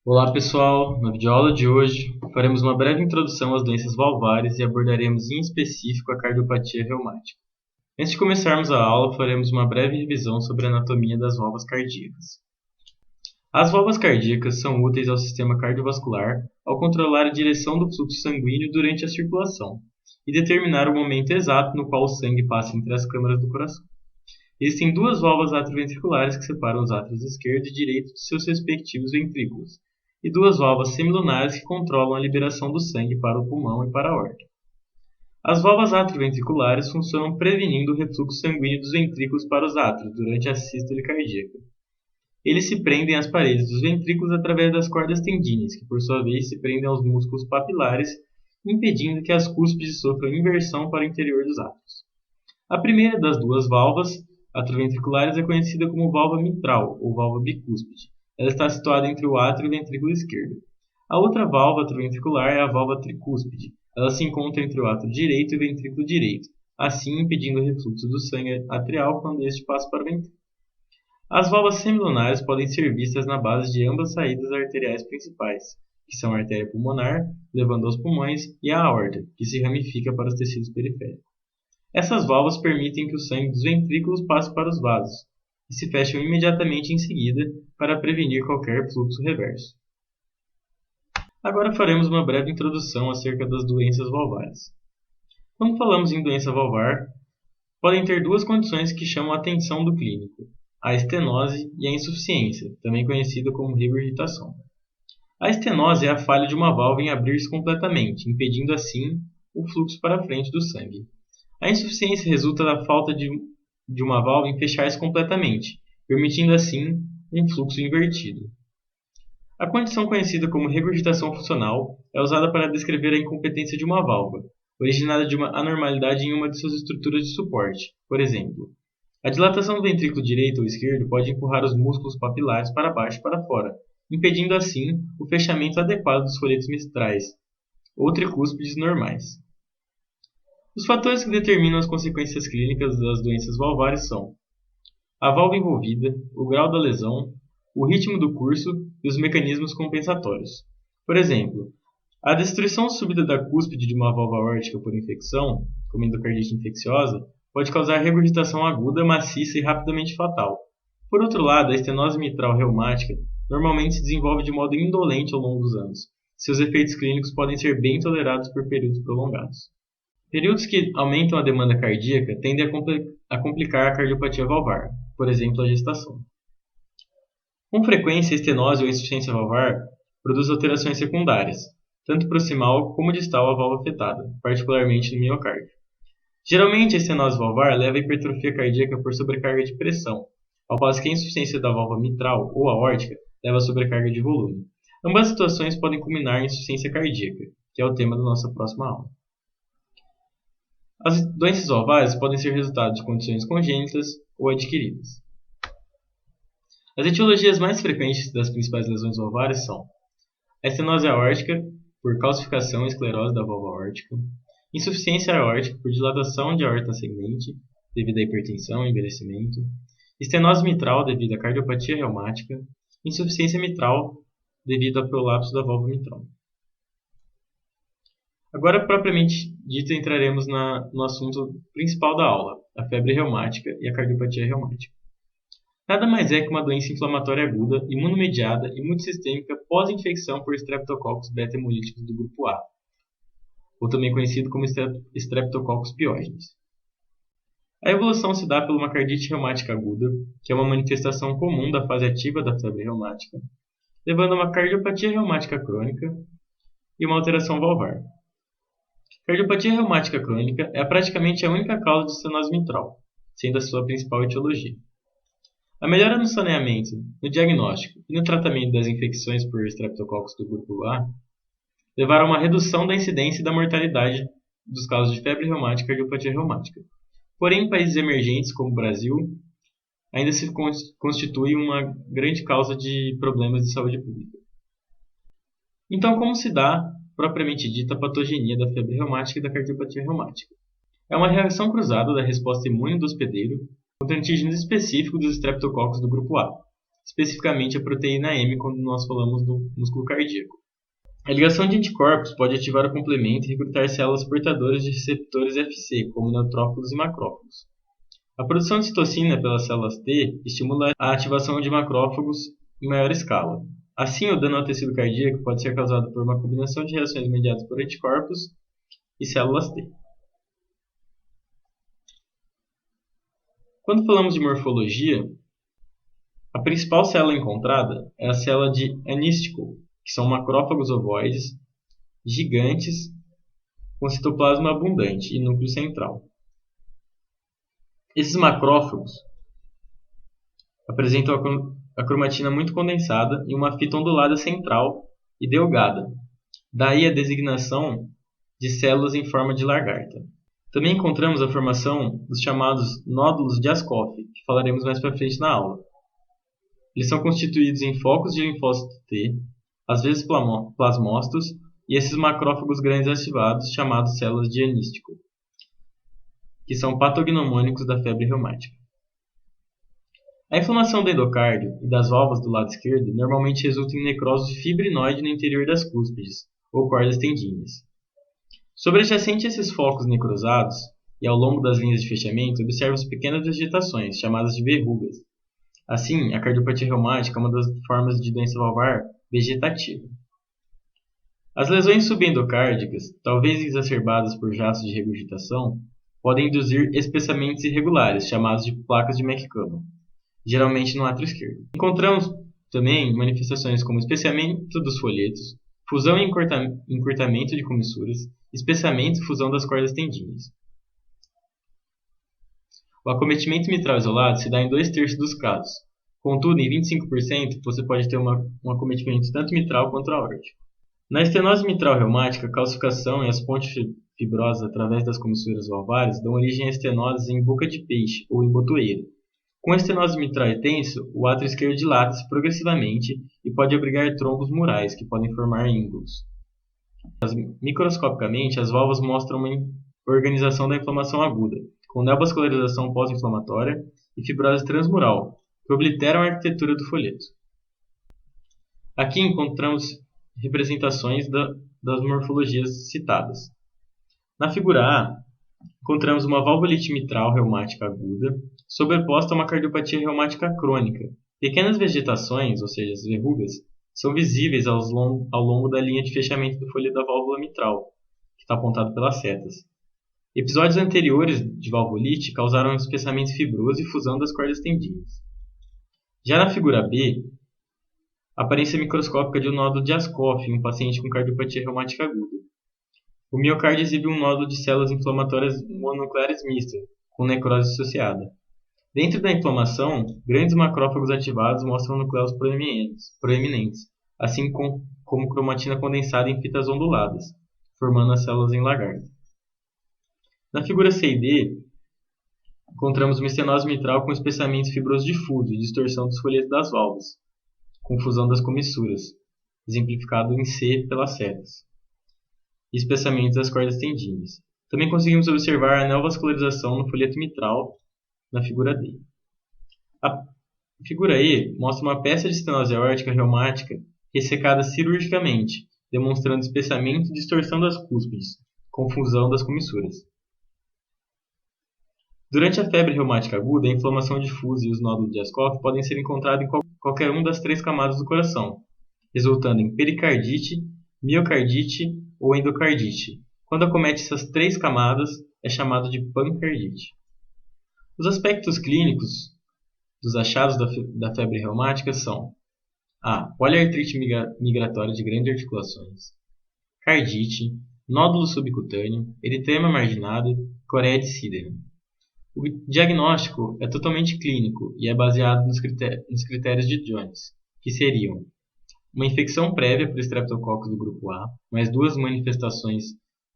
Olá pessoal, na videoaula de hoje faremos uma breve introdução às doenças valvares e abordaremos em específico a cardiopatia reumática. Antes de começarmos a aula, faremos uma breve revisão sobre a anatomia das válvulas cardíacas. As válvulas cardíacas são úteis ao sistema cardiovascular ao controlar a direção do fluxo sanguíneo durante a circulação e determinar o momento exato no qual o sangue passa entre as câmaras do coração. Existem duas válvulas atrioventriculares que separam os átrios esquerdo e direito de seus respectivos ventrículos, e duas válvulas semilunares que controlam a liberação do sangue para o pulmão e para a aorta. As válvulas atrioventriculares funcionam prevenindo o refluxo sanguíneo dos ventrículos para os átrios durante a sístole cardíaca. Eles se prendem às paredes dos ventrículos através das cordas tendíneas, que por sua vez se prendem aos músculos papilares, impedindo que as cúspides sofram inversão para o interior dos átrios. A primeira das duas válvulas atrioventriculares é conhecida como válvula mitral ou válvula bicúspide. Ela está situada entre o átrio e o ventrículo esquerdo. A outra válvula atrioventricular é a válvula tricúspide. Ela se encontra entre o átrio direito e o ventrículo direito, assim impedindo o refluxo do sangue atrial quando este passa para o ventrículo. As válvulas semilunares podem ser vistas na base de ambas as saídas arteriais principais, que são a artéria pulmonar, levando aos pulmões, e a aorta, que se ramifica para os tecidos periféricos. Essas válvulas permitem que o sangue dos ventrículos passe para os vasos, e se fecham imediatamente em seguida para prevenir qualquer fluxo reverso. Agora faremos uma breve introdução acerca das doenças valvares. Quando falamos em doença valvar, podem ter duas condições que chamam a atenção do clínico: a estenose e a insuficiência, também conhecida como regurgitação. A estenose é a falha de uma válvula em abrir-se completamente, impedindo assim o fluxo para a frente do sangue. A insuficiência resulta da falta de uma válvula em fechar-se completamente, permitindo assim um fluxo invertido. A condição conhecida como regurgitação funcional é usada para descrever a incompetência de uma válvula, originada de uma anormalidade em uma de suas estruturas de suporte. Por exemplo, a dilatação do ventrículo direito ou esquerdo pode empurrar os músculos papilares para baixo e para fora, impedindo assim o fechamento adequado dos folhetos mitrais ou tricúspides normais. Os fatores que determinam as consequências clínicas das doenças valvares são a válvula envolvida, o grau da lesão, o ritmo do curso e os mecanismos compensatórios. Por exemplo, a destruição súbita da cúspide de uma válvula aórtica por infecção, como endocardite infecciosa, pode causar regurgitação aguda, maciça e rapidamente fatal. Por outro lado, a estenose mitral reumática normalmente se desenvolve de modo indolente ao longo dos anos. Seus efeitos clínicos podem ser bem tolerados por períodos prolongados. Períodos que aumentam a demanda cardíaca tendem a complicar a cardiopatia valvar, por exemplo, a gestação. Com frequência, a estenose ou insuficiência valvar produz alterações secundárias, tanto proximal como distal à válvula afetada, particularmente no miocárdio. Geralmente, a estenose valvar leva à hipertrofia cardíaca por sobrecarga de pressão, ao passo que a insuficiência da válvula mitral ou aórtica leva a sobrecarga de volume. Ambas as situações podem culminar em insuficiência cardíaca, que é o tema da nossa próxima aula. As doenças valvares podem ser resultado de condições congênitas ou adquiridas. As etiologias mais frequentes das principais lesões valvares são a estenose aórtica, por calcificação e esclerose da válvula aórtica, insuficiência aórtica, por dilatação de aorta ascendente, devido à hipertensão e envelhecimento, estenose mitral, devido à cardiopatia reumática, insuficiência mitral, devido ao prolapso da válvula mitral. Agora, propriamente dito, entraremos no assunto principal da aula, a febre reumática e a cardiopatia reumática. Nada mais é que uma doença inflamatória aguda, imunomediada e multissistêmica pós-infecção por Streptococcus beta-hemolíticos do grupo A, ou também conhecido como Streptococcus pyogenes. A evolução se dá por uma cardite reumática aguda, que é uma manifestação comum da fase ativa da febre reumática, levando a uma cardiopatia reumática crônica e uma alteração valvar. Cardiopatia reumática crônica é praticamente a única causa de estenose mitral, sendo a sua principal etiologia. A melhora no saneamento, no diagnóstico e no tratamento das infecções por Streptococcus do grupo A levaram a uma redução da incidência e da mortalidade dos casos de febre reumática e cardiopatia reumática. Porém, em países emergentes como o Brasil, ainda se constitui uma grande causa de problemas de saúde pública. Então, como se dá propriamente dita a patogenia da febre reumática e da cardiopatia reumática? É uma reação cruzada da resposta imune do hospedeiro contra antígenos específicos dos Streptococcus do grupo A, especificamente a proteína M quando nós falamos do músculo cardíaco. A ligação de anticorpos pode ativar o complemento e recrutar células portadoras de receptores Fc, como neutrófilos e macrófagos. A produção de citocina pelas células T estimula a ativação de macrófagos em maior escala. Assim, o dano ao tecido cardíaco pode ser causado por uma combinação de reações mediadas por anticorpos e células T. Quando falamos de morfologia, a principal célula encontrada é a célula de Anisticle, que são macrófagos ovoides gigantes com citoplasma abundante e núcleo central. Esses macrófagos apresentam a cromatina muito condensada e uma fita ondulada central e delgada. Daí a designação de células em forma de lagarta. Também encontramos a formação dos chamados nódulos de Ascoff, que falaremos mais para frente na aula. Eles são constituídos em focos de linfócito T, às vezes plasmócitos, e esses macrófagos grandes ativados, chamados células de Anisticle, que são patognomônicos da febre reumática. A inflamação do endocárdio e das válvulas do lado esquerdo normalmente resulta em necrose fibrinoide no interior das cúspides, ou cordas tendíneas. Sobreadjacente a esses focos necrosados, e ao longo das linhas de fechamento, observam-se pequenas vegetações, chamadas de verrugas. Assim, a cardiopatia reumática é uma das formas de doença valvar vegetativa. As lesões subendocárdicas, talvez exacerbadas por jatos de regurgitação, podem induzir espessamentos irregulares, chamados de placas de McCulley, geralmente no átrio esquerdo. Encontramos também manifestações como espessamento dos folhetos, fusão e encurtamento de comissuras, espessamento e fusão das cordas tendíneas. O acometimento mitral isolado se dá em 2/3 dos casos. Contudo, em 25% você pode ter um acometimento tanto mitral quanto aórtico. Na estenose mitral reumática, a calcificação e as pontes fibrosas através das comissuras valvares dão origem a estenoses em boca de peixe ou em botoeira. Com a estenose mitral tenso, o átrio esquerdo dilata-se progressivamente e pode abrigar trombos murais, que podem formar íngulos. Microscopicamente, as válvulas mostram uma organização da inflamação aguda, com neovascularização pós-inflamatória e fibrose transmural, que obliteram a arquitetura do folheto. Aqui encontramos representações das morfologias citadas. Na figura A, encontramos uma valvulite mitral reumática aguda, sobreposta a uma cardiopatia reumática crônica. Pequenas vegetações, ou seja, as verrugas, são visíveis ao longo da linha de fechamento do folheto da válvula mitral, que está apontado pelas setas. Episódios anteriores de valvulite causaram espessamento fibroso e fusão das cordas tendíneas. Já na figura B, a aparência microscópica de um nódulo de Ascoff em um paciente com cardiopatia reumática aguda. O miocárdio exibe um nódulo de células inflamatórias mononucleares mistas, com necrose associada. Dentro da inflamação, grandes macrófagos ativados mostram núcleos proeminentes, assim como cromatina condensada em fitas onduladas, formando as células em lagarta. Na figura C e D, encontramos uma estenose mitral com espessamento fibroso difuso e distorção dos folhetos das válvulas, com fusão das comissuras, exemplificado em C pelas setas, e espessamento das cordas tendíneas. Também conseguimos observar a neovascularização no folheto mitral na figura D. A figura E mostra uma peça de estenose aórtica reumática ressecada cirurgicamente, demonstrando espessamento e distorção das cúspides, com fusão das comissuras. Durante a febre reumática aguda, a inflamação difusa e os nódulos de Ascoff podem ser encontrados em qualquer uma das 3 camadas do coração, resultando em pericardite, miocardite ou endocardite. Quando acomete essas 3 camadas, é chamado de pancardite. Os aspectos clínicos dos achados da febre reumática são a poliartrite migratória de grandes articulações, cardite, nódulo subcutâneo, eritema marginado e coreia de Siedering. O diagnóstico é totalmente clínico e é baseado nos critérios de Jones, que seriam uma infecção prévia por Streptococcus do grupo A, mais 2 manifestações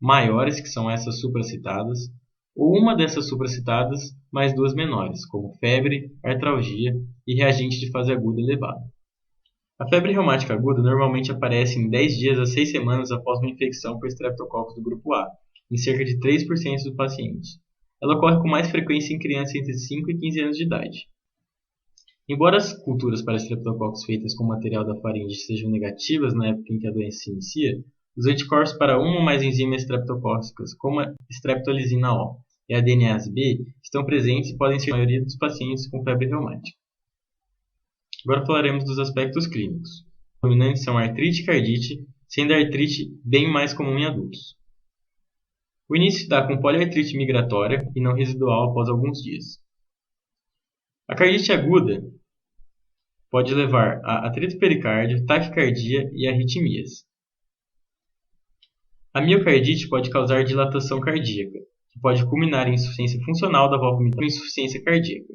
maiores, que são essas supracitadas, ou uma dessas supracitadas mais 2 menores, como febre, artralgia e reagente de fase aguda elevado. A febre reumática aguda normalmente aparece em 10 dias a 6 semanas após uma infecção por Streptococcus do grupo A, em cerca de 3% dos pacientes. Ela ocorre com mais frequência em crianças entre 5 e 15 anos de idade. Embora as culturas para estreptococos feitas com material da faringe sejam negativas na época em que a doença se inicia, os anticorpos para uma ou mais enzimas estreptocócicas, como a streptolisina O e a DNase B, estão presentes e podem ser a maioria dos pacientes com febre reumática. Agora falaremos dos aspectos clínicos. Os dominantes são a artrite e cardite, sendo a artrite bem mais comum em adultos. O início se dá com poliartrite migratória e não residual após alguns dias. A cardite aguda pode levar a atrito pericárdio, taquicardia e arritmias. A miocardite pode causar dilatação cardíaca, que pode culminar em insuficiência funcional da válvula mitral e insuficiência cardíaca.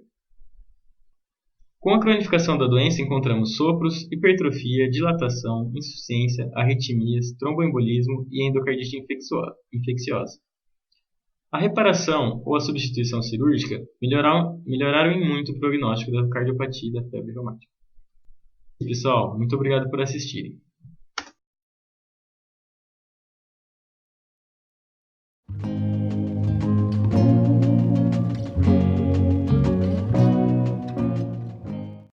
Com a cronificação da doença, encontramos sopros, hipertrofia, dilatação, insuficiência, arritmias, tromboembolismo e endocardite infecciosa. A reparação ou a substituição cirúrgica melhoraram em muito o prognóstico da cardiopatia e da febre reumática. Pessoal, muito obrigado por assistirem.